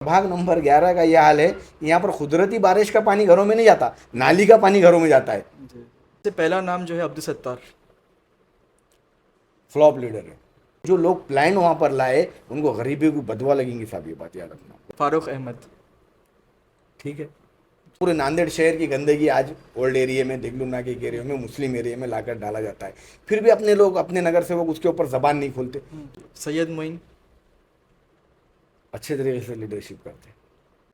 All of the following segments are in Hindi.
भाग नंबर 11 का यह हाल है कि यहाँ पर कुदरती बारिश का पानी घरों में नहीं जाता, नाली का पानी घरों में जाता है। जी। सबसे पहला नाम जो है अब्दुल सत्तार। फ्लॉप लीडर है। जो लोग प्लान वहां पर लाए उनको गरीबी की बदवा लगेंगी साहब, ये बात याद रखना। फारूक अहमद। ठीक है। पूरे नांदेड़ शहर की गंदगी आज ओल्ड एरिया में, देगलूना के एरिया में, मुस्लिम एरिया में लाकर डाला जाता है। फिर भी अपने लोग, अपने नगर सेवक उसके ऊपर जबान नहीं खोलते, सैयद मोइन। अच्छे तरीके से लीडरशिप करते।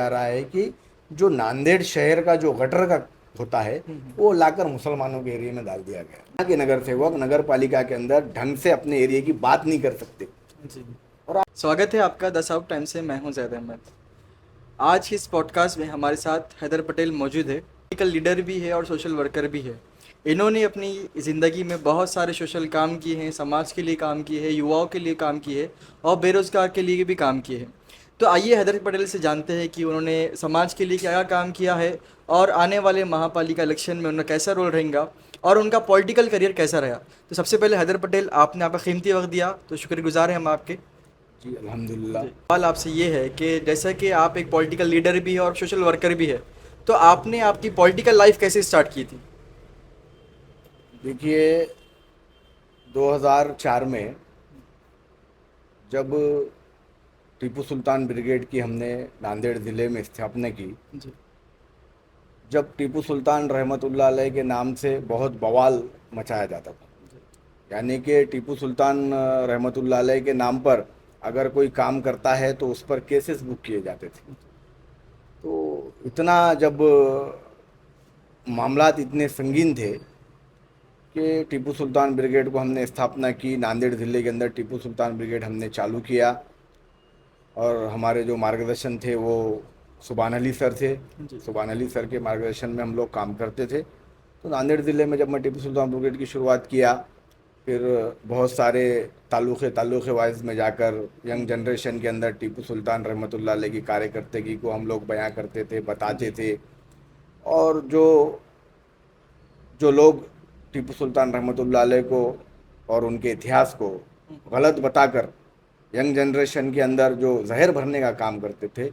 आ रहा है कि जो नांदेड़ शहर का जो गटर का होता है वो लाकर मुसलमानों के एरिया में डाल दिया गया। यहाँ के नगर सेवक नगर पालिका के अंदर ढंग से अपने एरिया की बात नहीं कर सकते। जी। और स्वागत है आपका 10 आउट टाइम से। मैं हूं जैद अहमद। आज की इस पॉडकास्ट में हमारे साथ हैदर पटेल मौजूद है। पॉलिटिकल लीडर भी है और सोशल वर्कर भी है। इन्होंने अपनी ज़िंदगी में बहुत सारे सोशल काम किए हैं, समाज के लिए काम किए हैं, युवाओं के लिए काम किए हैं और बेरोज़गार के लिए भी काम किए हैं। तो आइए हैदर पटेल से जानते हैं कि उन्होंने समाज के लिए क्या क्या काम किया है और आने वाले महापालिका इलेक्शन में उनका कैसा रोल रहेगा और उनका पॉलिटिकल करियर कैसा रहा। तो सबसे पहले हैदर पटेल, आपने आपका कीमती वक्त दिया तो शुक्रगुजार हैं हम आपके। जी अल्हम्दुलिल्लाह। जी। सवाल आपसे ये है कि जैसा कि आप एक पॉलिटिकल लीडर भी है और सोशल वर्कर भी है, तो आपने आपकी पॉलिटिकल लाइफ कैसे स्टार्ट की थी? देखिए 2004 में जब टीपू सुल्तान ब्रिगेड की हमने नांदेड़ ज़िले में स्थापना की, जी। जब टीपू सुल्तान रहमतुल्लाह अलैह के नाम से बहुत बवाल मचाया जाता था। यानी कि टीपू सुल्तान रहमतुल्लाह अलैह के नाम पर अगर कोई काम करता है तो उस पर केसेस बुक किए जाते थे। तो इतना जब मामलात इतने संगीन थे कि टीपू सुल्तान ब्रिगेड को हमने स्थापना की। नांदेड़ ज़िले के अंदर टीपू सुल्तान ब्रिगेड हमने चालू किया और हमारे जो मार्गदर्शन थे वो सुभान अली सर थे। जी। सुभान अली सर के मार्गदर्शन में हम लोग काम करते थे। तो नांदेड़ ज़िले में जब मैं टीपू सुल्तान ब्रिगेड की शुरुआत किया, फिर बहुत सारे तालुक़े वाइज में जाकर यंग जनरेशन के अंदर टीपू सुल्तान रहमतुल्लाह अलैह की कार्यकर्तगी को हम लोग बयां करते थे, बताते थे। और जो जो लोग टीपू सुल्तान रहमतुल्लाह अलैह को और उनके इतिहास को गलत बताकर यंग जनरेशन के अंदर जो जहर भरने का काम करते थे,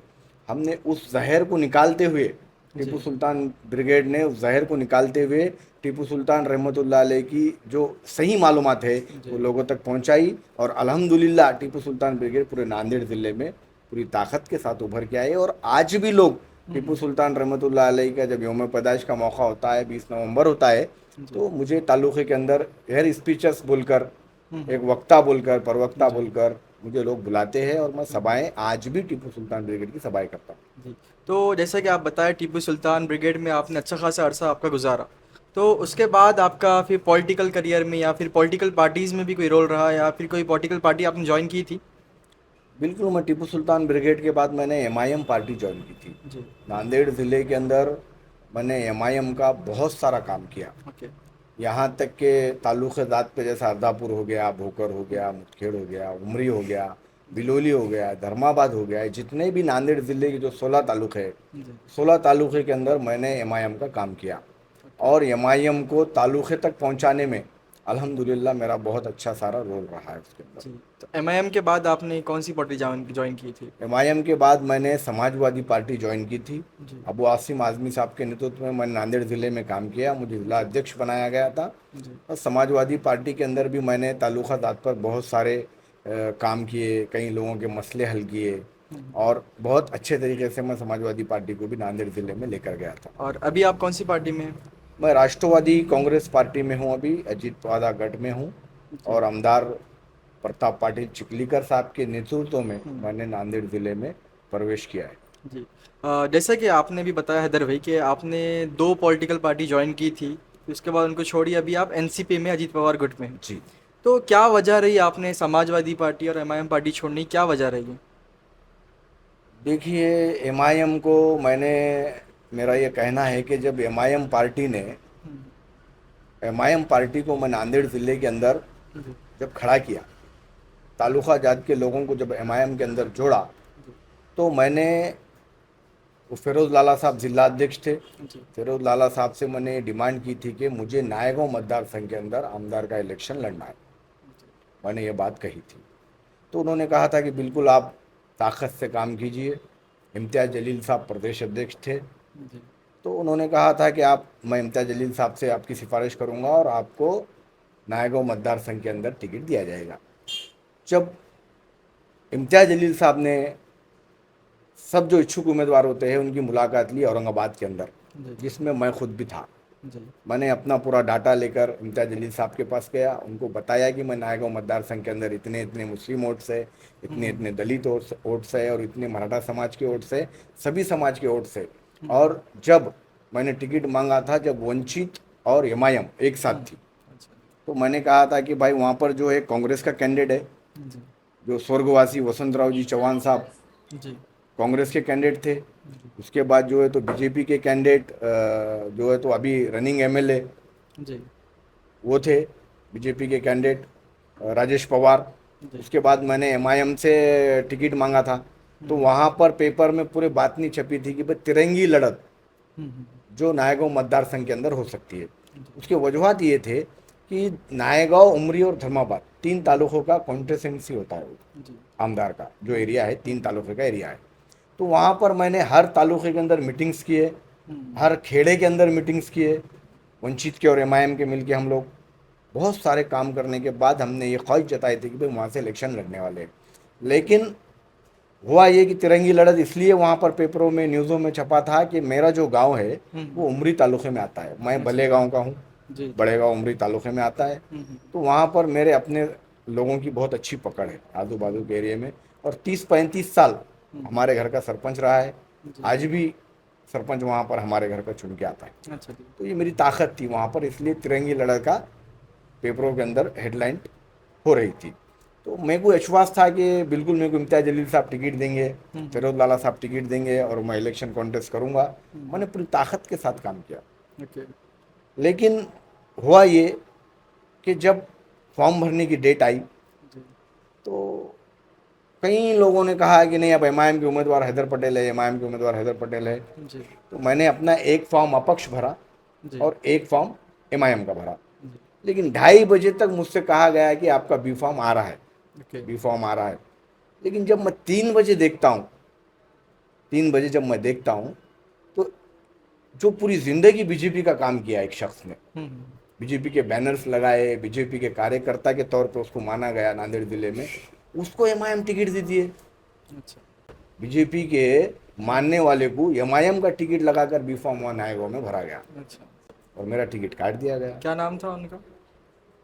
हमने उस जहर को निकालते हुए, टीपू जी। सुल्तान ब्रिगेड ने उस जहर को निकालते हुए टीपू सुल्तान रहमतुल्लाह अलैह की जो सही मालूमात है वो जी। लोगों तक पहुंचाई। और अल्हम्दुलिल्लाह टीपू सुल्तान ब्रिगेड पूरे नांदेड़ ज़िले में पूरी ताकत के साथ उभर के आए। और आज भी लोग टीपू सुल्तान रहमतुल्लाह अलैह का जब यौम पैदाइश का मौका होता है, 20 नवंबर होता है, जी। तो मुझे तालुक़े के अंदर हेयर स्पीचेस बोलकर, एक वक्ता बोलकर, प्रवक्ता जी। बोलकर मुझे लोग बुलाते हैं और मैं सभाएं आज भी टीपू सुल्तान ब्रिगेड की सभाएं करता हूँ। जी। तो जैसा कि आप बताएं टीपू सुल्तान ब्रिगेड में आपने अच्छा खासा अरसा आपका गुजारा, तो उसके बाद आपका फिर पॉलिटिकल करियर में या फिर पॉलिटिकल पार्टीज़ में भी कोई रोल रहा या फिर कोई पॉलिटिकल पार्टी आपने ज्वाइन की थी? बिल्कुल, मैं टीपू सुल्तान ब्रिगेड के बाद मैंने एमआईएम पार्टी ज्वाइन की थी। जी। नांदेड़ ज़िले के अंदर मैंने एमआईएम का बहुत सारा काम किया। ओके। यहाँ तक के ताल्लुक़े ज़ात पे जैसा अर्दापुर हो गया, भोकर हो गया, मुदखेड़ हो गया, उमरी हो गया, बिलोली हो गया, धर्माबाद हो गया, जितने भी नांदेड़ ज़िले के जो 16 तालुक़े हैं, जी। 16 तालुक़े के अंदर मैंने एमआईएम का काम किया। ओके। और एमआईएम को तालुक़े तक पहुँचाने में अल्हम्दुलिल्लाह मेरा बहुत अच्छा सारा रोल रहा है उसके अंदर। जी। तो एमआईएम के बाद आपने कौन सी पार्टी ज्वाइन ज्वाइन की थी? एमआईएम के बाद मैंने समाजवादी पार्टी ज्वाइन की थी। जी। अबू आसिम आज़मी साहब के नेतृत्व में मैंने नांदेड़ ज़िले में काम किया, मुझे ज़िला अध्यक्ष बनाया गया था। जी। और समाजवादी पार्टी के अंदर भी मैंने ताल्लुकात पर बहुत सारे काम किए, कई लोगों के मसले हल किए और बहुत अच्छे तरीके से मैं समाजवादी पार्टी को भी नांदेड़ ज़िले में लेकर गया था। और अभी आप कौन सी पार्टी में हैं? मैं राष्ट्रवादी कांग्रेस पार्टी में हूँ, अभी अजीत वादा गढ़ में हूँ। जी। और आमदार प्रताप पाटिल चिखलीकर साहब के नेतृत्व में मैंने नांदेड़ ज़िले में प्रवेश किया है। जी। जैसा कि आपने भी बताया हैदर भाई कि आपने दो पॉलिटिकल पार्टी ज्वाइन की थी, फिर उसके बाद उनको छोड़ी, अभी आप एनसीपी में अजीत पवार गुट में हैं। जी तो क्या वजह रही आपने समाजवादी पार्टी और एमआईएम पार्टी छोड़नी, क्या वजह रही है? देखिए, एमआईएम को मैंने, मेरा ये कहना है कि जब एमआईएम पार्टी को मैं नांदेड़ ज़िले के अंदर जी। जब खड़ा किया, तालुका जात के लोगों को जब एमआईएम के अंदर जोड़ा, तो मैंने, वो फिरोज़ लाला साहब जिला अध्यक्ष थे, जी। फिरोज़ लाला साहब से मैंने डिमांड की थी कि मुझे नायगांव मतदार संघ के अंदर आमदार का इलेक्शन लड़ना है। मैंने ये बात कही थी। तो उन्होंने कहा था कि बिल्कुल आप ताकत से काम कीजिए, इम्तियाज़ जलील साहब प्रदेश अध्यक्ष थे। जी तो उन्होंने कहा था कि मैं इम्तियाज़ जलील साहब से आपकी सिफारिश करूंगा और आपको नायगांव मतदार संघ के अंदर टिकट दिया जाएगा। जब इम्तियाज़ जलील साहब ने सब जो इच्छुक उम्मीदवार होते हैं उनकी मुलाकात ली औरंगाबाद के अंदर, जी जिसमें मैं खुद भी था। जी मैंने अपना पूरा डाटा लेकर इम्तियाज़ जलील साहब के पास गया, उनको बताया कि मैं नायगांव मतदार संघ के अंदर इतने इतने मुस्लिम वोट्स है, इतने इतने दलित वोट्स है और इतने मराठा समाज के वोट्स है, सभी समाज के वोट्स है। और जब मैंने टिकट मांगा था, जब वंचित और एमआईएम एक साथ थी, अच्छा तो मैंने कहा था कि भाई वहाँ पर जो है कांग्रेस का कैंडिडेट है, जी जो स्वर्गवासी वसंतराव जी चौहान साहब जी कांग्रेस के कैंडिडेट थे। उसके बाद जो है तो बीजेपी के कैंडिडेट जो है तो अभी रनिंग एमएलए जी वो थे, बीजेपी के कैंडिडेट राजेश पवार। जी उसके बाद मैंने एमआईएम से टिकट मांगा था, तो वहाँ पर पेपर में पूरे बात नहीं छपी थी कि भाई तिरंगी लड़त हम्म, जो नायगांव मतदार संघ के अंदर हो सकती है। उसके वजूहत ये थे कि नायगांव, उमरी और धर्माबाद 3 तालुकों का कॉन्स्टिट्यूंसी होता है, वो जी आमदार का जो एरिया है, 3 तालुके का एरिया है। तो वहाँ पर मैंने हर तालुके के अंदर मीटिंग्स किए, हर खेड़े के अंदर मीटिंग्स किए, वंचित के और एमआईएम के मिलके हम लोग बहुत सारे काम करने के बाद हमने ये ख्वाहिश जताई थी कि भाई वहाँ से इलेक्शन लड़ने वाले हैं। लेकिन हुआ ये कि तिरंगी लड़त इसलिए वहाँ पर पेपरों में, न्यूज़ों में छपा था कि मेरा जो गांव है वो उमरी तालुके में आता है। मैं बले गांव का हूँ, जी बड़े गांव उमरी तालुके में आता है। तो वहाँ पर मेरे अपने लोगों की बहुत अच्छी पकड़ है आजू बाजू के एरिया में, और 30-35 साल हमारे घर का सरपंच रहा है। जी आज भी सरपंच वहाँ पर हमारे घर का चुन के आता है। अच्छा जी तो ये मेरी ताकत थी वहाँ पर, इसलिए तिरंगी लड़त का पेपरों के अंदर हेडलाइन हो रही थी। तो मेरे को विश्वास था कि बिल्कुल मेरे को इम्तियाज़ जलील साहब टिकट देंगे, फिरोज लाला साहब टिकट देंगे और मैं इलेक्शन कॉन्टेस्ट करूंगा। मैंने पूरी ताकत के साथ काम किया। ओके लेकिन हुआ ये कि जब फॉर्म भरने की डेट आई, जी तो कई लोगों ने कहा कि नहीं, अब एमआईएम के उम्मीदवार हैदर पटेल है, एमआईएम के उम्मीदवार हैदर पटेल है। जी तो मैंने अपना एक फॉर्म अपक्ष भरा जी और एक फॉर्म एमआईएम का भरा। जी लेकिन 2:30 बजे तक मुझसे कहा गया कि आपका बी फॉर्म आ रहा है, ओके बी फॉर्म आ रहा है। लेकिन जब मैं 3 बजे देखता हूँ, 3 बजे जब मैं देखता हूँ, तो जो पूरी ज़िंदगी बीजेपी का काम किया एक शख्स ने, बीजेपी के बैनर्स लगाए, बीजेपी के कार्यकर्ता के तौर पे उसको माना गया नांदेड़ जिले में, उसको एमआईएम टिकट दे दिए। अच्छा बीजेपी के मानने वाले को एमआईएम का टिकट लगाकर बी फॉर्म 1 नायगांव में भरा गया अच्छा और मेरा टिकट काट दिया गया। क्या नाम था उनका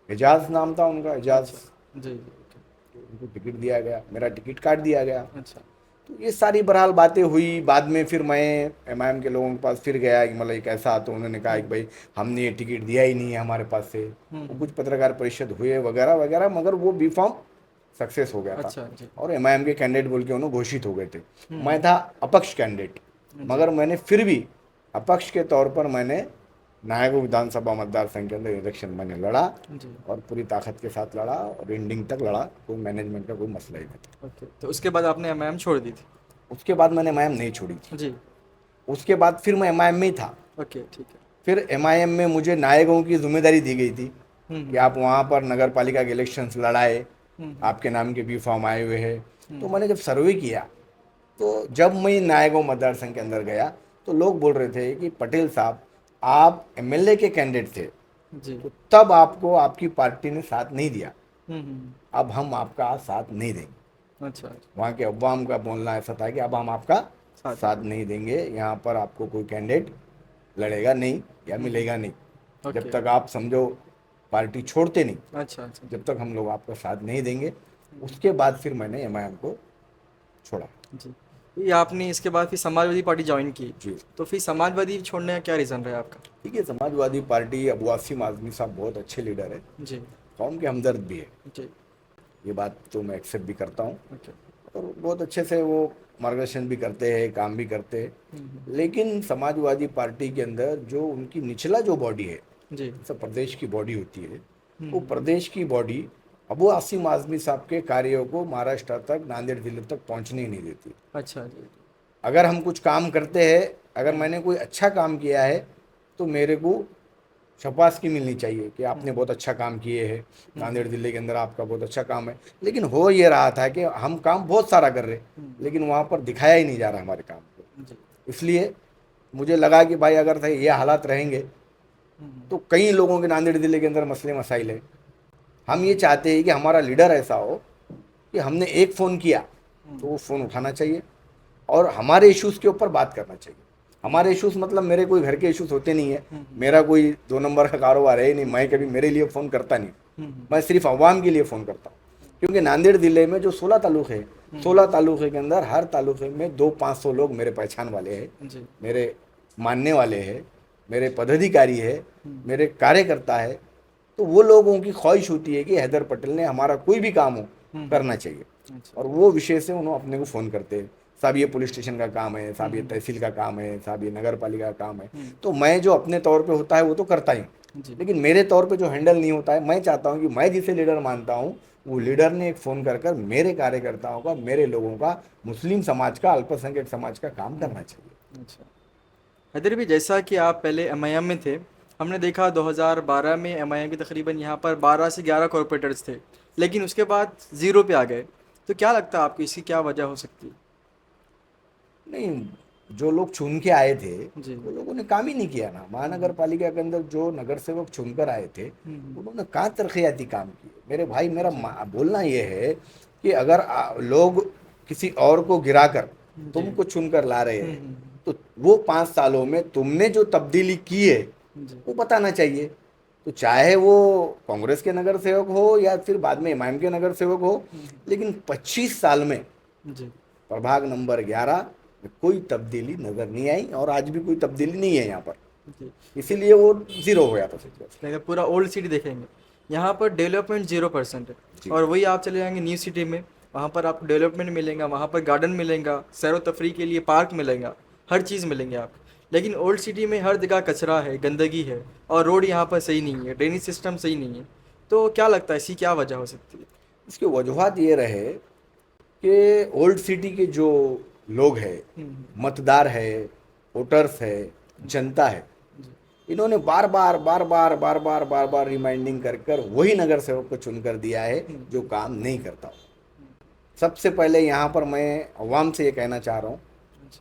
एजाज नाम था उनका, एजाज। अच्छा जी जी ओके उनको टिकट दिया गया, मेरा टिकट काट दिया गया। अच्छा तो ये सारी बहरहाल बातें हुई। बाद में फिर मैं एमआईएम के लोगों के पास फिर गया कि मतलब ये कैसा, तो उन्होंने कहा कि भाई हमने ये टिकट दिया ही नहीं है हमारे पास से। वो कुछ पत्रकार परिषद हुए वगैरह वगैरह, मगर वो बी फॉर्म सक्सेस हो गया था अच्छा जी और एमआईएम के कैंडिडेट बोल के उन्होंने घोषित हो गए थे। मैं था अपक्ष कैंडिडेट, मगर मैंने फिर भी अपक्ष के तौर पर मैंने नायगांव विधानसभा मतदार संघ के अंदर इलेक्शन मैंने लड़ा जी और पूरी ताकत के साथ लड़ा और एंडिंग तक लड़ा। कोई मैनेजमेंट का कोई मसला ही नहीं था। ओके तो उसके बाद आपने एमआईएम छोड़ दी थी उसके बाद मैंने एमआईएम नहीं छोड़ी थी। जी उसके बाद फिर मैं एमआईएम में ही था। ओके ठीक है फिर एमआईएम में मुझे नायगांव की जिम्मेदारी दी गई थी कि आप वहाँ पर नगर पालिका के इलेक्शंस लड़ाए, आपके नाम के बी फॉर्म आए हुए हैं। तो मैंने जब सर्वे किया, तो जब मैं नायगांव मतदार संघ के अंदर गया, तो लोग बोल रहे थे कि पटेल साहब आप एमएलए के कैंडिडेट थे, जी तो तब आपको आपकी पार्टी ने साथ नहीं दिया, हम्म अब हम आपका साथ नहीं देंगे। अच्छा वहाँ के अवाम का बोलना ऐसा था कि अब हम आपका साथ नहीं देंगे, यहाँ पर आपको कोई कैंडिडेट लड़ेगा नहीं या मिलेगा नहीं, जब ओके तक आप समझो पार्टी छोड़ते नहीं, अच्छा अच्छा जब तक हम लोग आपका साथ नहीं देंगे। उसके बाद फिर मैंने एमआईएम को छोड़ा। जी ये आपने इसके बाद फिर समाजवादी पार्टी ज्वाइन की जी तो फिर समाजवादी छोड़ने का क्या रीज़न रहा आपका ठीक है, समाजवादी पार्टी, अबू आसिम आज़मी साहब बहुत अच्छे लीडर है, जी कौम के हमदर्द भी है, जी ये बात तो मैं एक्सेप्ट भी करता हूँ ओके और बहुत अच्छे से वो मार्गदर्शन भी करते हैं, काम भी करते हैं। लेकिन समाजवादी पार्टी के अंदर जो उनकी निचला जो बॉडी है, जी जैसे प्रदेश की बॉडी होती है, वो प्रदेश की बॉडी अबू आसिम आज़मी साहब के कार्यों को महाराष्ट्र तक, नांदेड़ जिले तक पहुंचने ही नहीं देती। अच्छा जी अगर हम कुछ काम करते हैं, अगर मैंने कोई अच्छा काम किया है, तो मेरे को शाबाशी मिलनी चाहिए कि आपने बहुत अच्छा काम किए है, नांदेड़ ज़िले के अंदर आपका बहुत अच्छा काम है। लेकिन हो ये रहा था कि हम काम बहुत सारा कर रहे, लेकिन वहाँ पर दिखाया ही नहीं जा रहा हमारे काम को। जी। इसलिए मुझे लगा कि भाई अगर ये हालात रहेंगे तो कई लोगों के नांदेड़ ज़िले के अंदर मसले मसाइल है। हम ये चाहते हैं कि हमारा लीडर ऐसा हो कि हमने एक फ़ोन किया तो वो फ़ोन उठाना चाहिए और हमारे इश्यूज़ के ऊपर बात करना चाहिए। हमारे इश्यूज़ मतलब मेरे कोई घर के इश्यूज़ होते नहीं है, मेरा कोई 2 नंबर का कारोबार है ही नहीं, मैं कभी मेरे लिए फ़ोन करता नहीं, मैं सिर्फ अवाम के लिए फ़ोन करता हूँ। क्योंकि नांदेड़ ज़िले में जो 16 तालुक़े हैं, 16 तालुक़े के अंदर हर तालुक़े में 200-500 लोग मेरे पहचान वाले हैं, जी। मेरे मानने वाले हैं, मेरे पदाधिकारी है, मेरे कार्यकर्ता है। तो वो लोगों की ख्वाहिश होती है कि हैदर पटेल ने हमारा कोई भी काम हो करना चाहिए, अच्छा। और वो विषय से उन्होंने अपने को फ़ोन करते हैं, साहब ये पुलिस स्टेशन का काम है, साहब ये तहसील का काम है, साहब ये नगर पालिका का काम है। तो मैं जो अपने तौर पे होता है वो तो करता ही हूँ, जी। लेकिन मेरे तौर पे जो हैंडल नहीं होता है, मैं चाहता हूँ कि मैं जिसे लीडर मानता हूँ वो लीडर ने एक फ़ोन कर मेरे कार्यकर्ताओं का, मेरे लोगों का, मुस्लिम समाज का, अल्पसंख्यक समाज का काम करना चाहिए। अच्छा। हैदर भी, जैसा कि आप पहले एमआईएम में थे, हमने देखा 2012 में एमआईएम के तकरीबन यहाँ पर 12 से 11 कॉरपोरेटर्स थे, लेकिन उसके बाद ज़ीरो पे आ गए। तो क्या लगता है आपको इसकी क्या वजह हो सकती है? नहीं, जो लोग चुन के आए थे जी। वो लोगों ने काम ही नहीं किया ना। महानगर पालिका के अंदर जो नगर सेवक चुनकर आए थे उन्होंने कहाँ तरक्याती काम किए मेरे भाई। मेरा बोलना ये है कि अगर लोग किसी और को गिराकर तुमको चुनकर ला रहे हैं तो वो 5 सालों में तुमने जो तब्दीली की है जी। वो बताना चाहिए। तो चाहे वो कांग्रेस के नगर सेवक हो या फिर बाद में इमाम के नगर सेवक हो, लेकिन 25 साल में जी। प्रभाग नंबर 11 में कोई तब्दीली नजर नहीं आई और आज भी कोई तब्दीली नहीं है यहाँ पर, जी। इसीलिए वो ज़ीरो हो गया था सिचुएशन। अगर पूरा ओल्ड सिटी देखेंगे, यहाँ पर डेवलपमेंट 0% है। जी। और वही आप चले जाएंगे न्यू सिटी में, वहाँ पर आपको डेवलपमेंट मिलेगा, वहाँ पर गार्डन मिलेगा, सैर व तफरी के लिए पार्क मिलेगा, हर चीज़ मिलेंगे आप। लेकिन ओल्ड सिटी में हर जगह कचरा है, गंदगी है, और रोड यहाँ पर सही नहीं है, ड्रेनेज सिस्टम सही नहीं है। तो क्या लगता है इसकी क्या वजह हो सकती है? इसकी वजूहत ये रहे कि ओल्ड सिटी के जो लोग हैं, मतदार है, वोटर्स है, जनता है, इन्होंने बार बार रिमाइंडिंग कर वही नगर सेवक को चुनकर दिया है जो काम नहीं करता। सबसे पहले यहाँ पर मैं अवाम से ये कहना चाह रहा हूँ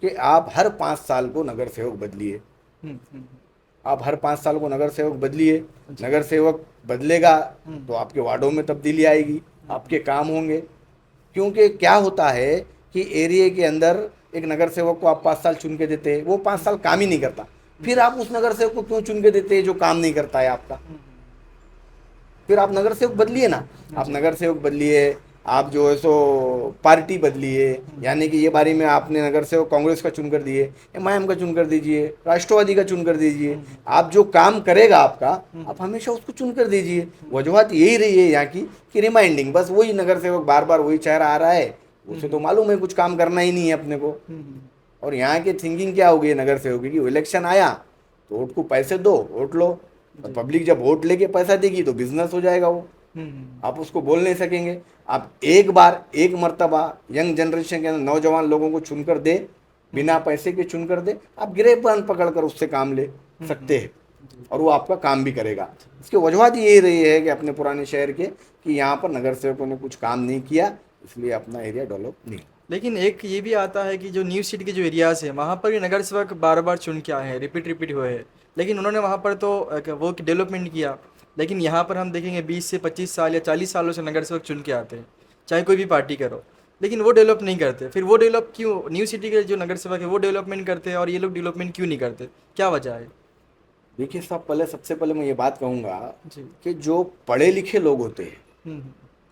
कि आप हर 5 साल को नगर सेवक बदलिए। आप हर 5 साल को नगर सेवक बदलिए। नगर सेवक बदलेगा तो आपके वार्डों में तब्दीली आएगी, आपके काम होंगे। क्योंकि क्या होता है कि एरिया के अंदर एक नगर सेवक को आप 5 साल चुन के देते हैं, वो 5 साल काम ही नहीं करता, फिर आप उस नगर सेवक को क्यों चुन के देते हैं जो काम नहीं करता है आपका? फिर आप नगर सेवक बदलिए ना, आप नगर सेवक बदलिए, आप जो है सो पार्टी बदलिए। यानी कि ये बारी में आपने नगर सेवक कांग्रेस का चुन कर दिए, एमआईएम का चुन कर दीजिए, राष्ट्रवादी का चुन कर दीजिए। आप जो काम करेगा आपका, आप हमेशा उसको चुन कर दीजिए। वजूहत यही रही है यहाँ की कि रिमाइंडिंग, बस वही नगर सेवक बार बार वही चेहरा आ रहा है, उसे तो मालूम है कुछ काम करना ही नहीं है अपने को। और यहाँ की थिंकिंग क्या हो गई नगर सेवक की, इलेक्शन आया तो वोट को पैसे दो, वोट लो, और पब्लिक जब वोट लेके पैसा देगी तो बिजनेस हो जाएगा वो, आप उसको बोल नहीं सकेंगे। आप एक बार एक मर्तबा यंग जनरेशन के अंदर नौजवान लोगों को चुनकर दे, बिना पैसे के चुनकर दे, आप गिरेबान पकड़ कर उससे काम ले सकते हैं और वो आपका काम भी करेगा। इसकी वजूहत यही रही है कि अपने पुराने शहर के कि यहाँ पर नगर सेवकों ने कुछ काम नहीं किया, इसलिए अपना एरिया डेवलप नहीं। लेकिन एक ये भी आता है कि जो न्यू सिटी के जो एरियाज़ है वहाँ पर ये नगर सेवक बार बार चुन के आए हैं, रिपीट हुए हैं, लेकिन उन्होंने वहाँ पर तो वो डेवलपमेंट किया। लेकिन यहाँ पर हम देखेंगे 20 से 25 साल या 40 सालों से नगर सेवक चुन के आते हैं, चाहे कोई भी पार्टी करो, लेकिन वो डेवलप नहीं करते। फिर वो डेवलप क्यों, न्यू सिटी के जो नगर सेवक है वो डेवलपमेंट करते हैं और ये लोग डेवलपमेंट क्यों नहीं करते? क्या वजह है? देखिए साहब, सबसे पहले मैं ये बात कहूँगा जी। कि जो पढ़े लिखे लोग होते हैं हम्म।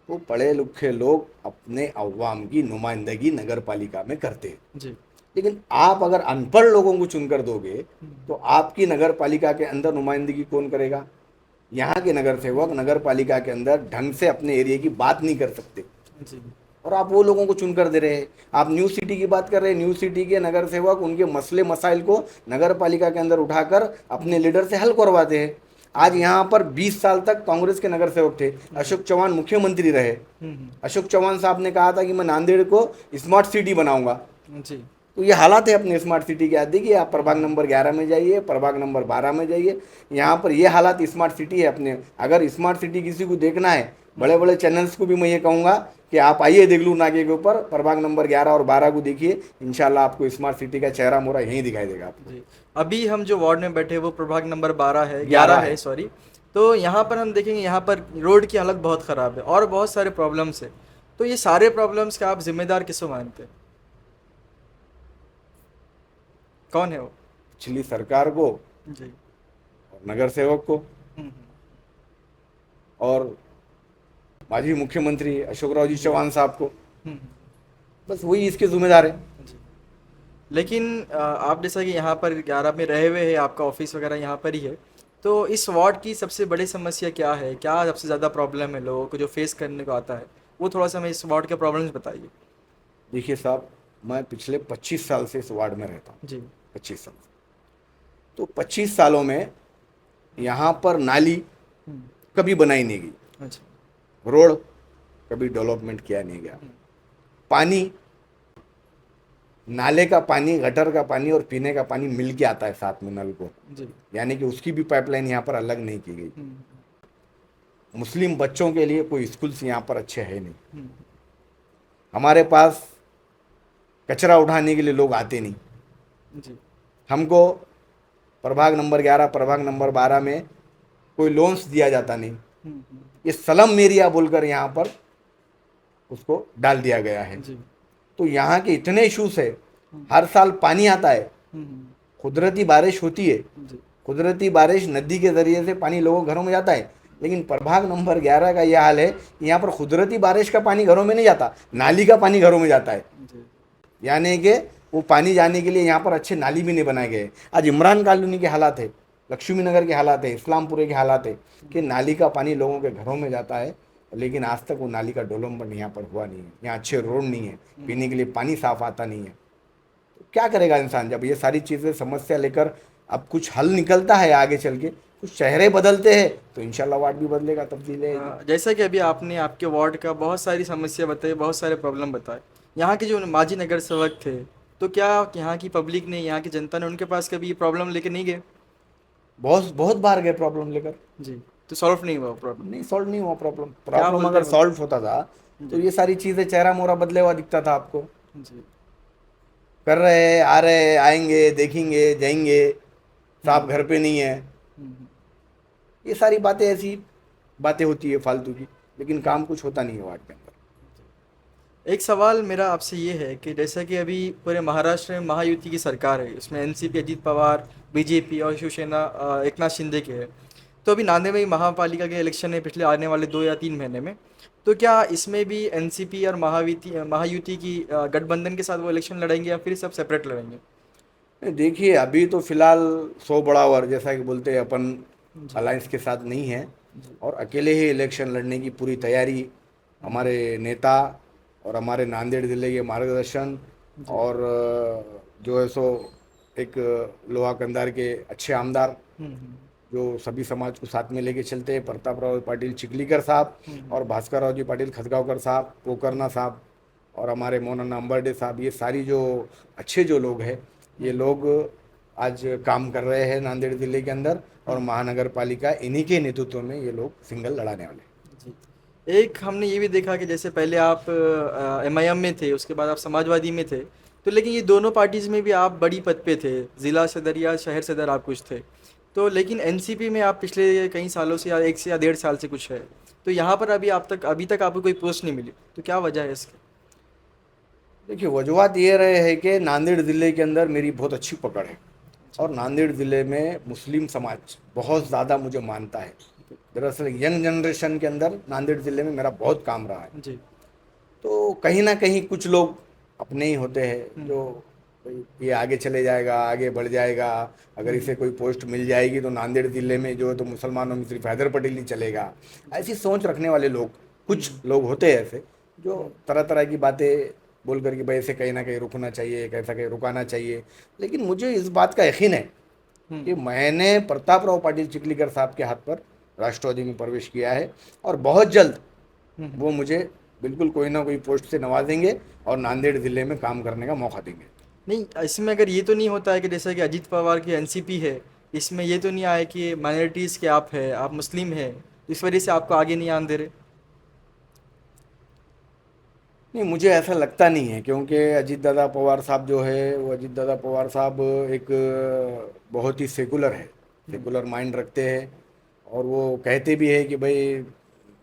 वो पढ़े लिखे लोग अपने अवाम की नुमाइंदगी नगर पालिका में करते हैं। जी। लेकिन आप अगर अनपढ़ लोगों को चुनकर दोगे तो आपकी नगर पालिका के अंदर नुमाइंदगी कौन करेगा? यहाँ के नगर सेवक नगर पालिका के अंदर ढंग से अपने एरिया की बात नहीं कर सकते जी। और आप वो लोगों को चुनकर दे रहे हैं। आप न्यू सिटी की बात कर रहे हैं, न्यू सिटी के नगर सेवक उनके मसले मसाइल को नगर पालिका के अंदर उठाकर अपने लीडर से हल करवाते हैं। आज यहाँ पर 20 साल तक कांग्रेस के नगर सेवक थे, अशोक चौहान मुख्यमंत्री रहे। अशोक चौहान साहब ने कहा था कि मैं नांदेड़ को स्मार्ट सिटी बनाऊंगा। जी। तो ये हालात है अपने स्मार्ट सिटी के। आज देखिए आप प्रभाग नंबर 11 में जाइए, प्रभाग नंबर 12 में जाइए, यहाँ पर ये हालात स्मार्ट सिटी है अपने। अगर स्मार्ट सिटी किसी को देखना है, बड़े बड़े चैनल्स को भी मैं ये कहूँगा कि आप आइए देगलू नाके के ऊपर प्रभाग नंबर 11 और 12 को देखिए, इंशाल्लाह आपको स्मार्ट सिटी का चेहरा मोहरा यहीं दिखाई देगा आपको। जी। अभी हम जो वार्ड में बैठे हैं वो प्रभाग नंबर 12 है, 11 11 है है। सॉरी। तो यहाँ पर हम देखेंगे, यहाँ पर रोड की हालत बहुत ख़राब है और बहुत सारे प्रॉब्लम्स है। तो ये सारे प्रॉब्लम्स का आप जिम्मेदार किसको मानते हैं? कौन है वो? पिछली सरकार को जी। और नगर सेवक को हम्म, और माजी मुख्यमंत्री अशोकराव जी चौहान साहब को, हम्म, बस वही इसके जिम्मेदार है। जी। लेकिन आप जैसा कि यहाँ पर 11 में रहे हुए हैं, आपका ऑफिस वगैरह यहाँ पर ही है, तो इस वार्ड की सबसे बड़ी समस्या क्या है? क्या सबसे ज़्यादा प्रॉब्लम है लोगों को जो फेस करने को आता है? वो थोड़ा सा हमें इस वार्ड के प्रॉब्लम्स बताइए। देखिए साहब, मैं पिछले 25 साल से इस वार्ड में रहता हूँ, जी। 25 साल। तो 25 सालों में यहाँ पर नाली हम्म, कभी बनाई नहीं गई, अच्छा। रोड कभी डेवलपमेंट किया नहीं गया, पानी, नाले का पानी, गटर का पानी और पीने का पानी मिल के आता है साथ में नल को, जी। यानी कि उसकी भी पाइपलाइन यहाँ पर अलग नहीं की गई। हम्म, मुस्लिम बच्चों के लिए कोई स्कूल्स यहाँ पर अच्छे है नहीं। हम्म, हमारे पास कचरा उठाने के लिए लोग आते नहीं। जी। हमको प्रभाग नंबर 11, प्रभाग नंबर 12 में कोई लोन्स दिया जाता नहीं। ये स्लम एरिया बोलकर यहाँ पर उसको डाल दिया गया है। जी। तो यहाँ के इतने इश्यूज है, हर साल पानी आता है, हम्म, कुदरती बारिश होती है, जी। कुदरती बारिश नदी के ज़रिए से पानी लोगों के घरों में जाता है, लेकिन प्रभाग नंबर 11 का यह हाल है कि यहाँ पर कुदरती बारिश का पानी घरों में नहीं जाता, नाली का पानी घरों में जाता है। जी। यानी कि वो पानी जाने के लिए यहाँ पर अच्छे नाली भी नहीं बनाए गए। आज इमरान कॉलोनी के हालात है, लक्ष्मी नगर के हालात है, इस्लामपुरे के हालात है कि नाली का पानी लोगों के घरों में जाता है, लेकिन आज तक वो नाली का डेवलपमेंट यहाँ पर हुआ नहीं है। यहाँ अच्छे रोड नहीं है, पीने के लिए पानी साफ आता नहीं है। तो क्या करेगा इंसान जब ये सारी चीज़ें समस्या लेकर अब कुछ हल निकलता है आगे चल के, कुछ चेहरे बदलते हैं तो इंशाल्लाह वार्ड भी बदलेगा, तब्दील है। जैसा कि अभी आपने आपके वार्ड का बहुत सारी समस्या बताई, बहुत सारे प्रॉब्लम बताए, यहाँ के जो माजी नगर सेवक थे, तो क्या यहाँ की पब्लिक ने, यहाँ की जनता ने उनके पास कभी ये प्रॉब्लम लेके नहीं गए? बहुत बहुत बार गए प्रॉब्लम लेकर, जी। तो सॉल्व नहीं हुआ प्रॉब्लम? नहीं सॉल्व नहीं हुआ प्रॉब्लम। क्या प्रॉब्लम बोलते अगर हैं सॉल्व होता था तो ये सारी चीज़ें चेहरा मोहरा बदले हुआ दिखता था आपको। जी। कर रहे हैं, आ रहे हैं, आएंगे, देखेंगे, जाएंगे, साहब घर पे नहीं है, हम्म। ये सारी बातें ऐसी बातें होती है फालतू की, लेकिन काम कुछ होता नहीं है वार्ड के अंदर। एक सवाल मेरा आपसे ये है कि जैसा कि अभी पूरे महाराष्ट्र में महायुति की सरकार है, इसमें एनसीपी अजीत पवार, बीजेपी और शिवसेना एकनाथ शिंदे के है। तो अभी नांदेड़ में ही महापालिका के इलेक्शन है पिछले आने वाले 2 या 3 महीने में। तो क्या इसमें भी एनसीपी और महायुति की गठबंधन के साथ वो इलेक्शन लड़ेंगे या फिर सब सेपरेट लड़ेंगे? नहीं, देखिए अभी तो फिलहाल 100 बड़ा वर जैसा कि बोलते हैं अपन, जी। अलायंस के साथ नहीं है जी। और अकेले ही इलेक्शन लड़ने की पूरी तैयारी हमारे नेता और हमारे नांदेड़ ज़िले के मार्गदर्शन और जो है सो एक लोहा कंधार के अच्छे आमदार जो सभी समाज को साथ में लेके चलते हैं, प्रतापराव पाटिल चिखलीकर साहब और भास्कर जी पाटिल खतगांवकर साहब, पोकरना साहब और हमारे मौलाना अंबरडे साहब, ये सारी जो अच्छे जो लोग हैं, ये लोग आज काम कर रहे हैं नांदेड़ ज़िले के अंदर और महानगर पालिका इन्हीं के नेतृत्व में ये लोग सिंगल लड़ाने वाले हैं। जी। एक हमने ये भी देखा कि जैसे पहले आप एमआईएम में थे, उसके बाद आप समाजवादी में थे, तो लेकिन ये दोनों पार्टीज़ में भी आप बड़ी पद पे थे, ज़िला सदर या शहर सदर आप कुछ थे। तो लेकिन एनसीपी में आप पिछले कई सालों से या 1 से या 1.5 साल से कुछ है, तो यहाँ पर अभी तक आपको कोई पोस्ट नहीं मिली, तो क्या वजह है इसकी? देखिए वजूहत ये रहे है कि नांदेड़ ज़िले के अंदर मेरी बहुत अच्छी पकड़ है और नांदेड़ ज़िले में मुस्लिम समाज बहुत ज़्यादा मुझे मानता है। दरअसल यंग जनरेशन के अंदर नांदेड़ ज़िले में मेरा बहुत काम रहा है। जी। तो कहीं ना कहीं कुछ लोग अपने ही होते हैं जो भाई ये आगे चले जाएगा, आगे बढ़ जाएगा, अगर इसे कोई पोस्ट मिल जाएगी तो नांदेड़ ज़िले में जो है तो मुसलमानों में सिर्फ हैदर पटेल ही चलेगा, ऐसी सोच रखने वाले लोग कुछ लोग होते हैं ऐसे जो तरह तरह की बातें बोल कर कि भाई इसे कहीं ना कहीं रुकना चाहिए, कैसा कहीं रुकाना चाहिए। लेकिन मुझे इस बात का यकीन है कि मैंने प्रतापराव पाटिल चिखलीकर साहब के हाथ पर राष्ट्रवादी में प्रवेश किया है और बहुत जल्द वो मुझे बिल्कुल कोई ना कोई पोस्ट से नवाजेंगे और नांदेड़ ज़िले में काम करने का मौका देंगे। नहीं, इसमें अगर ये तो नहीं होता है कि जैसा कि अजीत पवार की एनसीपी है, इसमें ये तो नहीं आया कि माइनॉरिटीज़ के आप है, आप मुस्लिम है, इस वजह से आपको आगे नहीं आने दे रहे? नहीं, मुझे ऐसा लगता नहीं है, क्योंकि अजीत दादा पवार साहब जो है, वो अजीत दादा पवार साहब एक बहुत ही सेकुलर है, सेकुलर माइंड रखते हैं। और वो कहते भी है कि भाई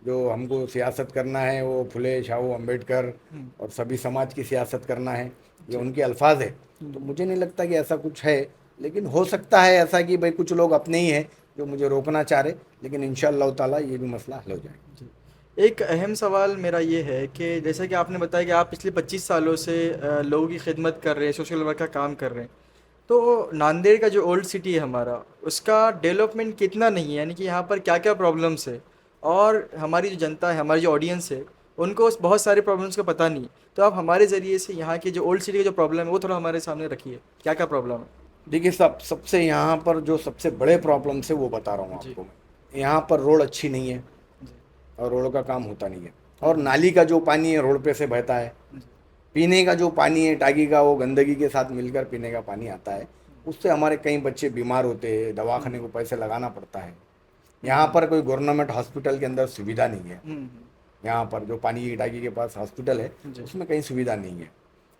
जो हमको सियासत करना है वो फुले शाहू अम्बेडकर और सभी समाज की सियासत करना है, ये जी। उनके अल्फाज है। तो मुझे नहीं लगता कि ऐसा कुछ है, लेकिन हो सकता है ऐसा कि भाई कुछ लोग अपने ही हैं जो मुझे रोकना चाह रहे, लेकिन इंशाअल्लाह ताला ये भी मसला हल हो जाएगा। जी। एक अहम सवाल मेरा ये है कि जैसा कि आपने बताया कि आप पिछले 25 सालों से लोगों की खिदमत कर रहे हैं, सोशल वर्क का काम कर रहे हैं। तो नांदेड़ का जो ओल्ड सिटी है हमारा, उसका डेवलपमेंट कितना नहीं है, यानी कि यहाँ पर क्या क्या प्रॉब्लम्स है, और हमारी जो जनता है, हमारी जो ऑडियंस है, उनको बहुत सारे प्रॉब्लम्स का पता नहीं। तो आप हमारे ज़रिए से यहाँ के जो ओल्ड सिटी का जो प्रॉब्लम है वो थोड़ा हमारे सामने रखिए, क्या क्या प्रॉब्लम है? देखिए, सबसे यहाँ पर जो सबसे बड़े प्रॉब्लम से वो बता रहा हूँ जी। आपको मैं। यहाँ पर रोड अच्छी नहीं है जी। और रोड का काम होता नहीं है। और नाली का जो पानी है रोड पे से बहता है। जी। पीने का जो पानी है टाकी का, वो गंदगी के साथ मिलकर पीने का पानी आता है। उससे हमारे कई बच्चे बीमार होते हैं, दवाखाने को पैसे लगाना पड़ता है। यहाँ पर कोई गवर्नमेंट हॉस्पिटल के अंदर सुविधा नहीं है। यहाँ पर जो पानी की टाकी के पास हॉस्पिटल है जी। उसमें कहीं सुविधा नहीं है।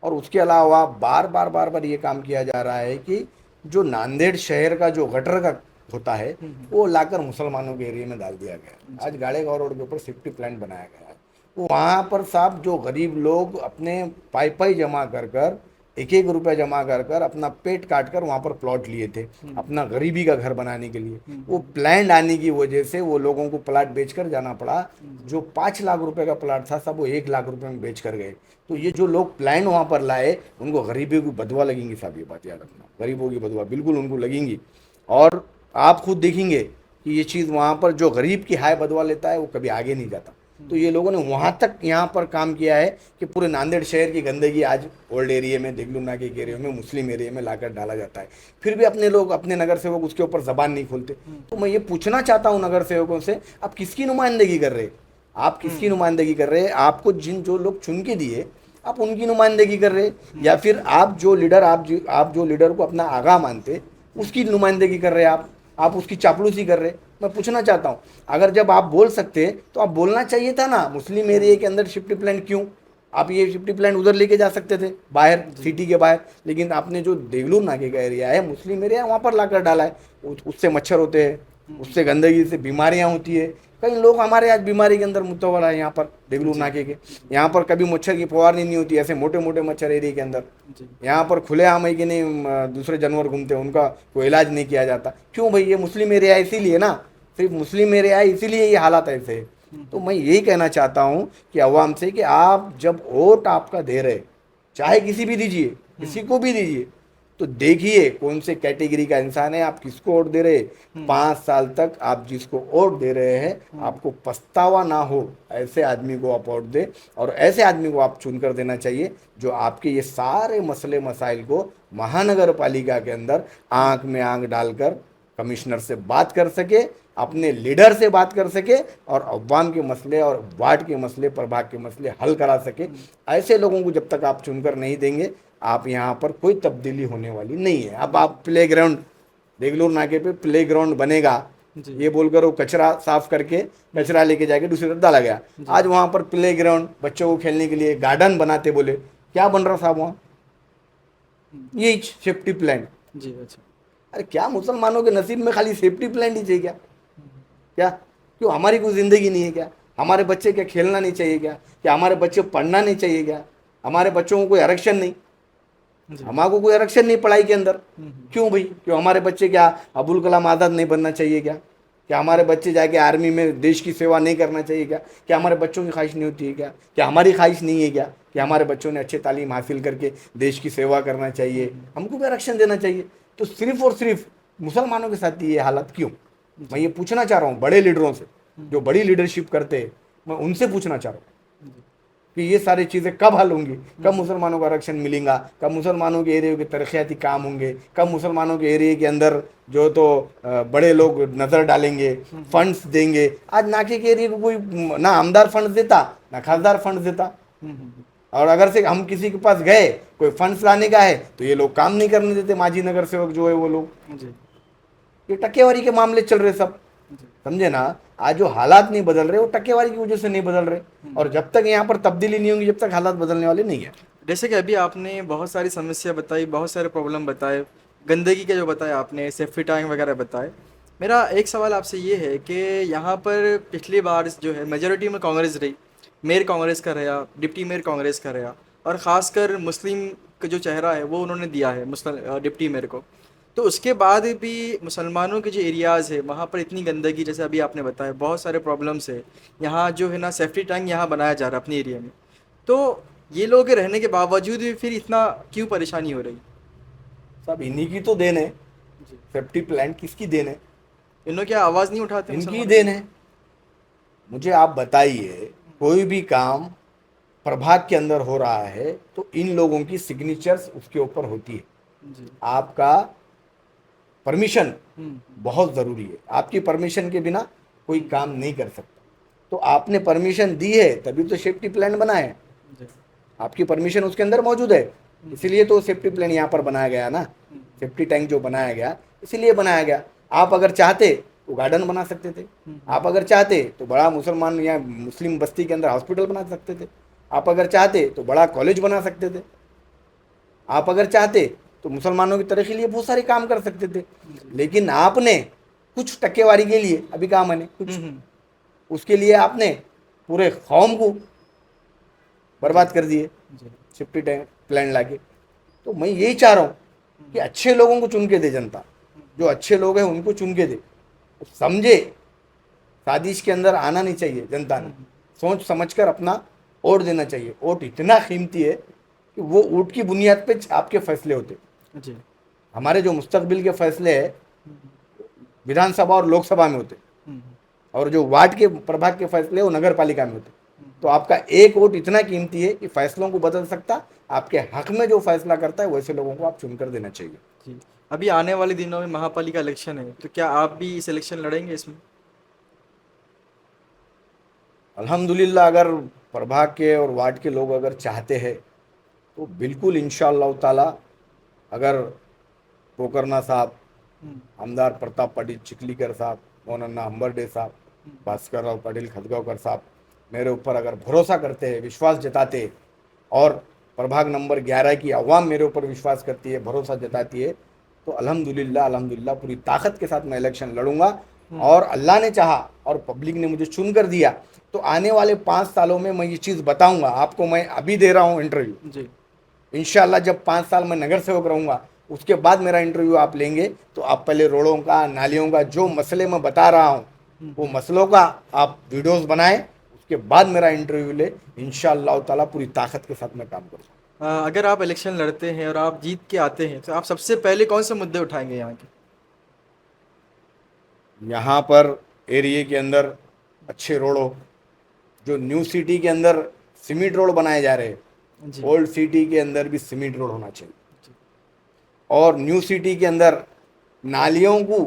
और उसके अलावा बार बार ये काम किया जा रहा है कि जो नांदेड़ शहर का जो गटर का होता है वो लाकर मुसलमानों के एरिया में डाल दिया गया। आज गाड़ेगांव रोड के ऊपर सेफ्टी प्लांट बनाया गया है। वो वहाँ पर साहब जो गरीब लोग अपने पाई जमा कर कर एक एक रुपया जमा कर कर अपना पेट काट कर वहाँ पर प्लॉट लिए थे अपना गरीबी का घर बनाने के लिए। वो प्लान आने की वजह से वो लोगों को प्लाट बेचकर जाना पड़ा। जो 5 लाख रुपए का प्लाट था सब वो 1 लाख रुपए में बेच कर गए। तो ये जो लोग प्लान वहाँ पर लाए उनको गरीबी की बदवा लगेंगी साहब, ये बात याद रखना, गरीबों की बदवा बिल्कुल उनको लगेंगी। और आप खुद देखेंगे कि ये चीज़ वहाँ पर जो गरीब की हाय बदवा लेता है वो कभी आगे नहीं जाता। तो ये लोगों ने वहाँ तक यहाँ पर काम किया है कि पूरे नांदेड़ शहर की गंदगी आज ओल्ड एरिया में, देगलू नाके के एरिया में, मुस्लिम एरिया में लाकर डाला जाता है। फिर भी अपने लोग, अपने नगर सेवक उसके ऊपर जबान नहीं खोलते। तो मैं ये पूछना चाहता हूँ नगर सेवकों से, आप किसकी नुमाइंदगी कर रहे? आप किसकी नुमाइंदगी कर रहे? आपको जिन जो लोग चुन के दिए आप उनकी नुमाइंदगी कर रहे, या फिर आप जो लीडर, आप जो लीडर को अपना आगा मानते उसकी नुमाइंदगी कर रहे? आप उसकी चापलूसी कर रहे। मैं पूछना चाहता हूँ, अगर जब आप बोल सकते तो आप बोलना चाहिए था ना, मुस्लिम एरिया के अंदर शिफ्ट प्लान क्यों? आप ये शिफ्ट प्लान उधर लेके जा सकते थे, बाहर सिटी के बाहर। लेकिन आपने जो देगलूर नाके का एरिया है, मुस्लिम एरिया, वहाँ पर लाकर डाला है। उससे मच्छर होते हैं, उससे गंदगी से बीमारियाँ होती है। कई लोग हमारे आज बीमारी के अंदर मुतवला है यहाँ पर देगलूर नाके के। यहाँ पर कभी मच्छर की फवारनी नहीं होती, ऐसे मोटे मोटे मच्छर एरिया के अंदर। यहाँ पर खुले आम है कि नहीं, दूसरे जानवर घूमते हैं, उनका कोई इलाज नहीं किया जाता। क्यों भाई? ये मुस्लिम एरिया है इसीलिए ना, सिर्फ मुस्लिम एरिया है इसीलिए ये हालात ऐसे है। तो मैं यही कहना चाहता हूँ कि अवाम से कि आप जब वोट आपका दे रहे, चाहे किसी भी दीजिए, किसी को भी दीजिए, तो देखिए कौन से कैटेगरी का इंसान है, आप किसको वोट दे रहे। 5 साल तक आप जिसको वोट दे रहे हैं आपको पछतावा ना हो, ऐसे आदमी को आप वोट दे। और ऐसे आदमी को आप चुनकर देना चाहिए जो आपके ये सारे मसले मसाइल को महानगर पालिका के अंदर आंख में आंख डालकर कमिश्नर से बात कर सके, अपने लीडर से बात कर सके, और अवाम के मसले और वार्ड के मसले, प्रभाग के मसले हल करा सके। ऐसे लोगों को जब तक आप चुनकर नहीं देंगे, आप यहाँ पर कोई तब्दीली होने वाली नहीं है। अब आप प्लेग्राउंड, देगलूर नाके पे प्लेग्राउंड बनेगा ये बोलकर वो कचरा साफ करके कचरा लेके जाके दूसरी तरफ डाला गया। आज वहाँ पर प्लेग्राउंड, बच्चों को खेलने के लिए गार्डन बनाते बोले, क्या बन रहा साहब वहाँ? ये सेफ्टी प्लान। जी। अच्छा। अरे क्या मुसलमानों के नसीब में खाली सेफ्टी प्लान ही चाहिए क्या? क्या क्यों हमारी कोई ज़िंदगी नहीं है क्या? हमारे बच्चे क्या खेलना नहीं चाहिए क्या? क्या हमारे बच्चे पढ़ना नहीं चाहिए क्या? हमारे बच्चों को कोई आरक्षण नहीं? हमारे कोई आरक्षण नहीं पढ़ाई के अंदर? क्यों भाई? क्यों हमारे बच्चे क्या अबुल कलाम आज़ाद नहीं बनना चाहिए क्या? क्या हमारे बच्चे जाके आर्मी में देश की सेवा नहीं करना चाहिए क्या? क्या हमारे बच्चों की ख्वाहिश नहीं होती है क्या? क्या हमारी ख्वाहिश नहीं है क्या कि हमारे बच्चों ने अच्छी तालीम हासिल करके देश की सेवा करना चाहिए? हमको भी आरक्षण देना चाहिए। तो सिर्फ और सिर्फ मुसलमानों के साथ ये हालत क्यों? मैं ये पूछना चाह रहा हूँ बड़े लीडरों से, जो बड़ी लीडरशिप करते हैं, मैं उनसे पूछना चाह रहा हूँ कि ये सारी चीज़ें कब हल होंगी? कब मुसलमानों को आरक्षण मिलेगा? कब मुसलमानों के एरिया के तरक्याती काम होंगे? कब मुसलमानों के एरिया के अंदर जो तो बड़े लोग नज़र डालेंगे, फंड्स देंगे? आज नाके के एरिया को कोई ना आमदार फंड देता, ना खासदार फंड देता। और अगर से हम किसी के पास गए कोई फंड्स लाने का है तो ये लोग काम नहीं करने देते, माजी नगर सेवक जो है वो लोग। जी ये टकेवारी के मामले चल रहे सब, जी समझे ना। आज जो हालात नहीं बदल रहे वो टकेवारी की वजह से नहीं बदल रहे, और जब तक यहाँ पर तब्दीली नहीं होगी जब तक हालात बदलने वाले नहीं है। जैसे कि अभी आपने बहुत सारी समस्या बताई, बहुत सारे प्रॉब्लम बताए, गंदगी के जो बताया आपने, सेफ्टी टैंक वगैरह बताए। मेरा एक सवाल आपसे ये है कि यहाँ पर पिछली बार जो है मेजोरिटी में कांग्रेस रही, मेयर कांग्रेस का रहा, डिप्टी मेयर कांग्रेस का रहा, और ख़ासकर मुस्लिम का जो चेहरा है वो उन्होंने दिया है मुस्लिम डिप्टी मेयर को। तो उसके बाद भी मुसलमानों के जो एरियाज़ है वहाँ पर इतनी गंदगी, जैसे अभी आपने बताया, बहुत सारे प्रॉब्लम्स है। यहाँ जो है ना सेफ्टी टैंक यहाँ बनाया जा रहा है अपने एरिया में। तो ये लोग रहने के बावजूद भी फिर इतना क्यों परेशानी हो रही? सब इन्हीं की तो देन है, जी। सेफ्टी प्लान किसकी देन है? इन लोग क्या आवाज़ नहीं उठाते इनकी मुसलमानों देन है। मुझे आप बताइए, कोई भी काम प्रभाग के अंदर हो रहा है तो इन लोगों की सिग्नेचर्स उसके ऊपर होती है। की? जी। आपका परमिशन हम्म। बहुत ज़रूरी है, आपकी परमिशन के बिना कोई काम नहीं कर सकता। तो आपने परमिशन दी है तभी तो सेफ्टी प्लान बना है, जी। आपकी परमिशन उसके अंदर मौजूद है, इसीलिए तो सेफ्टी प्लान यहाँ पर बनाया गया ना। सेफ्टी टैंक जो बनाया गया इसीलिए बनाया गया। आप अगर चाहते तो गार्डन बना सकते थे, आप अगर चाहते तो बड़ा मुसलमान या मुस्लिम बस्ती के अंदर हॉस्पिटल बना सकते थे, आप अगर चाहते तो बड़ा कॉलेज बना सकते थे, आप अगर चाहते तो मुसलमानों की तरक्की के लिए बहुत सारे काम कर सकते थे। लेकिन आपने कुछ टक्केवारी के लिए, अभी कहा मैंने कुछ, उसके लिए आपने पूरे कौम को बर्बाद कर दिए जी। सेफ्टी टैंक प्लान लाके। तो मैं यही चाह रहा हूँ कि अच्छे लोगों को चुन के दे जनता, जो अच्छे लोग हैं उनको चुन के दे। समझे, साजिश के अंदर आना नहीं चाहिए जनता ने, सोच समझकर अपना वोट देना चाहिए। वोट इतना कीमती है कि वो वोट की बुनियाद पे आपके फैसले होते। जी। हमारे जो मुस्तकबिल के फैसले हैं विधानसभा और लोकसभा में होते, और जो वार्ड के प्रभाग के फैसले वो नगर पालिका में होते। तो आपका एक वोट इतना कीमती है कि फैसलों को बदल सकता, आपके हक में जो फैसला करता है वैसे लोगों को आप चुनकर देना चाहिए। जी। अभी आने वाले दिनों में महापालिका इलेक्शन है, तो क्या आप भी इस इलेक्शन लड़ेंगे इसमें? अल्हम्दुलिल्लाह, अगर प्रभाग के और वार्ड के लोग अगर चाहते हैं तो बिल्कुल इंशाअल्लाह ताला, अगर पोकरना साहब, आमदार प्रताप पाटिल चिखलीकर साहब, मौलाना अंबरडे साहब, भास्कर राव पाटिल खतगांवकर साहब मेरे ऊपर अगर भरोसा करते हैं, विश्वास जताते हैं, और प्रभाग नंबर 11 की आवाम मेरे ऊपर विश्वास करती है, भरोसा जताती है, तो अल्हम्दुलिल्लाह अल्हम्दुलिल्लाह पूरी ताकत के साथ मैं इलेक्शन लड़ूंगा। और अल्लाह ने चाहा और पब्लिक ने मुझे चुन कर दिया तो आने वाले 5 सालों में मैं ये चीज़ बताऊंगा आपको। मैं अभी दे रहा हूँ इंटरव्यू, जी। इंशाल्लाह जब 5 साल मैं नगर सेवक रहूँगा उसके बाद मेरा इंटरव्यू आप लेंगे तो आप पहले रोडों का, नालियों का जो मसले मैं बता रहा हूँ वो मसलों का आप वीडियोस बनाएं, उसके बाद मेरा इंटरव्यू ले। इंशाअल्लाह ताला पूरी ताकत के साथ मैं काम करूँगा। अगर आप इलेक्शन लड़ते हैं और आप जीत के आते हैं तो आप सबसे पहले कौन से मुद्दे उठाएंगे यहाँ के? यहाँ पर एरिए के अंदर अच्छे रोड हो, जो न्यू सिटी के अंदर सीमेंट रोड बनाए जा रहे हैं, जी। ओल्ड सिटी के अंदर भी सीमेंट रोड होना चाहिए। और न्यू सिटी के अंदर नालियों को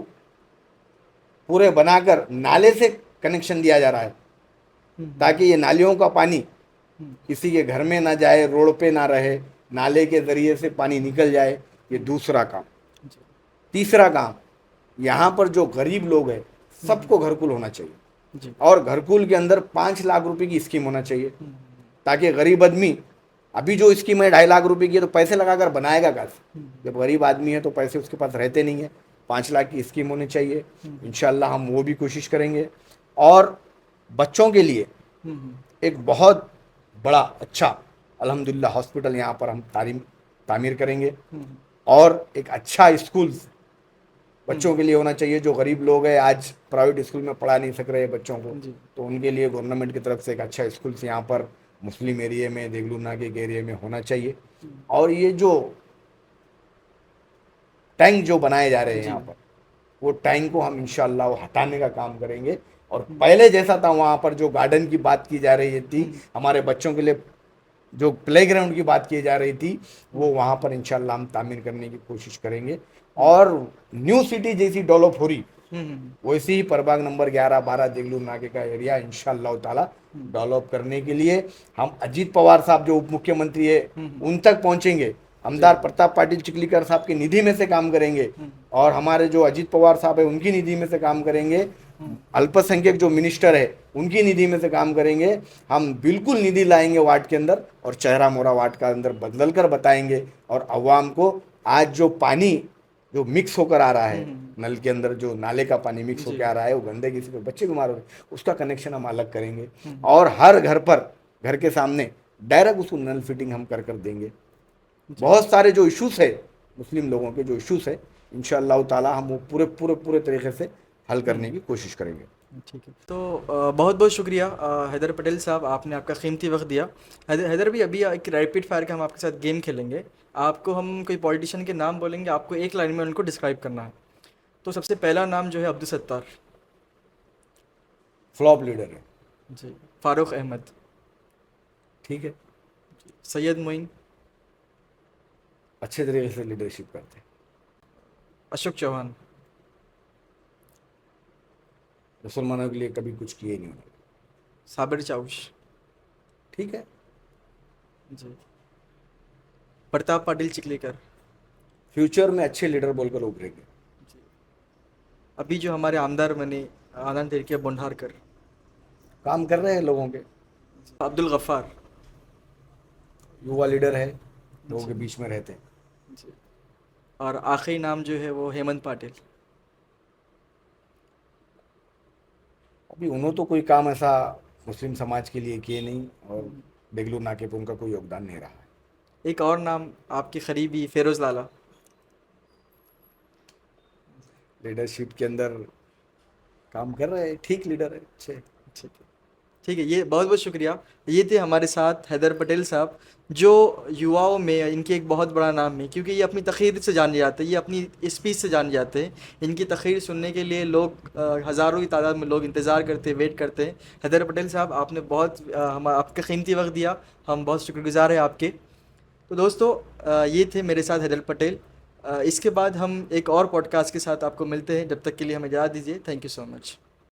पूरे बनाकर नाले से कनेक्शन दिया जा रहा है, ताकि ये नालियों का पानी किसी के घर में ना जाए, रोड पे ना रहे, नाले के ज़रिए से पानी निकल जाए। ये दूसरा काम। तीसरा काम, यहाँ पर जो गरीब लोग हैं सबको घरकुल होना चाहिए, जी। और घरकुल के अंदर 5 लाख रुपए की स्कीम होना चाहिए, ताकि गरीब आदमी, अभी जो स्कीम है 2.5 लाख रुपए की है तो पैसे लगाकर बनाएगा कहाँ से? जब गरीब आदमी है तो पैसे उसके पास रहते नहीं है। 5 लाख की स्कीम होनी चाहिए, इंशाल्लाह हम वो भी कोशिश करेंगे। और बच्चों के लिए एक बहुत बड़ा अच्छा अल्हम्दुलिल्लाह हॉस्पिटल यहाँ पर हम तामीर करेंगे, और एक अच्छा स्कूल बच्चों के लिए होना चाहिए। जो गरीब लोग हैं आज प्राइवेट स्कूल में पढ़ा नहीं सक रहे बच्चों को, जी। तो उनके लिए गवर्नमेंट की तरफ से एक अच्छा स्कूल यहाँ पर मुस्लिम एरिया में, देगलू नागे के एरिया में होना चाहिए। और ये जो टैंक जो बनाए जा रहे हैं यहाँ पर, वो टैंक को हम इंशाल्लाह वो हटाने का काम करेंगे। और पहले जैसा था वहाँ पर जो गार्डन की बात की जा रही थी, हमारे बच्चों के लिए जो प्लेग्राउंड की बात की जा रही थी, वो वहाँ पर इंशाल्लाह हम तामीर करने की कोशिश करेंगे। और न्यू सिटी जैसी डेवलप हो रही वैसे ही प्रभाग नंबर 11-12 देगलूर नाके का एरिया इंशाअल्लाह ताला डेवलप करने के लिए हम अजीत पवार साहब जो उप मुख्यमंत्री है उन तक पहुंचेंगे, आमदार प्रताप पाटिल चिखलीकर साहब की निधि में से काम करेंगे और हमारे जो अजीत पवार साहब है उनकी निधि में से काम करेंगे, अल्पसंख्यक जो मिनिस्टर है उनकी निधि में से काम करेंगे। हम बिल्कुल निधि लाएंगे वार्ड के अंदर और चेहरा मोहरा वार्ड का अंदर बदल कर बताएंगे और अवाम को आज जो पानी जो मिक्स होकर आ रहा है नल के अंदर, जो नाले का पानी मिक्स होकर आ रहा है वो गंदगी से बच्चे बीमार हो रहे हैं, उसका कनेक्शन हम अलग करेंगे और हर घर पर घर के सामने डायरेक्ट उसको नल फिटिंग हम कर देंगे। बहुत सारे जो इश्यूज है मुस्लिम लोगों के जो इश्यूज है इंशाअल्लाह ताला हम वो पूरे पूरे पूरे तरीके से हल करने की कोशिश करेंगे। ठीक है, तो बहुत बहुत शुक्रिया हैदर पटेल साहब, आपने आपका कीमती वक्त दिया। हैदर भी अभी एक रैपिड फायर का हम आपके साथ गेम खेलेंगे। आपको हम कोई पॉलिटिशियन के नाम बोलेंगे, आपको एक लाइन में उनको डिस्क्राइब करना है। तो सबसे पहला नाम जो है अब्दुल सत्तार। फ्लॉप लीडर है जी। फारूक अहमद। ठीक है। सैयद मोइन। अच्छे तरीके से लीडरशिप करते हैं। अशोक चौहान। मुसलमानों के लिए कभी कुछ किए नहीं उन्होंने। साबिर चाउश। ठीक है। जी। प्रताप पाटिल चिखलीकर। फ्यूचर में अच्छे लीडर बोलकर उभरेंगे। अभी जो हमारे आमदार बने आनंद तिरकिया बोंढारकर। काम कर रहे हैं लोगों के। अब्दुल गफ्फार। युवा लीडर है, लोगों के बीच में रहते हैं। जी। और आखिरी नाम जो है वो हेमंत पाटिल। अभी उन्होंने तो कोई काम ऐसा मुस्लिम समाज के लिए किए नहीं और देगलूर नाके पर उनका कोई योगदान नहीं रहा है। एक और नाम आपके करीबी फेरोज लाला। लीडरशिप के अंदर काम कर रहे हैं, ठीक लीडर है, अच्छे। ठीक है, ठीक है, ये बहुत बहुत शुक्रिया। ये थे हमारे साथ हैदर पटेल साहब, जो युवाओं में इनकी एक बहुत बड़ा नाम है, क्योंकि ये अपनी तकरीर से जाने जाते हैं, ये अपनी स्पीच से जाने जाते हैं। इनकी तकरीर सुनने के लिए लोग हज़ारों की तादाद में लोग इंतज़ार करते हैं, वेट करते हैं। हैदर पटेल साहब, आपने बहुत आपका कीमती वक्त दिया, हम बहुत शुक्रगुजार हैं आपके। तो दोस्तों, ये थे मेरे साथ हैदर पटेल। इसके बाद हम एक और पॉडकास्ट के साथ आपको मिलते हैं, जब तक के लिए हमें इजाज़त दीजिए। Thank you so much.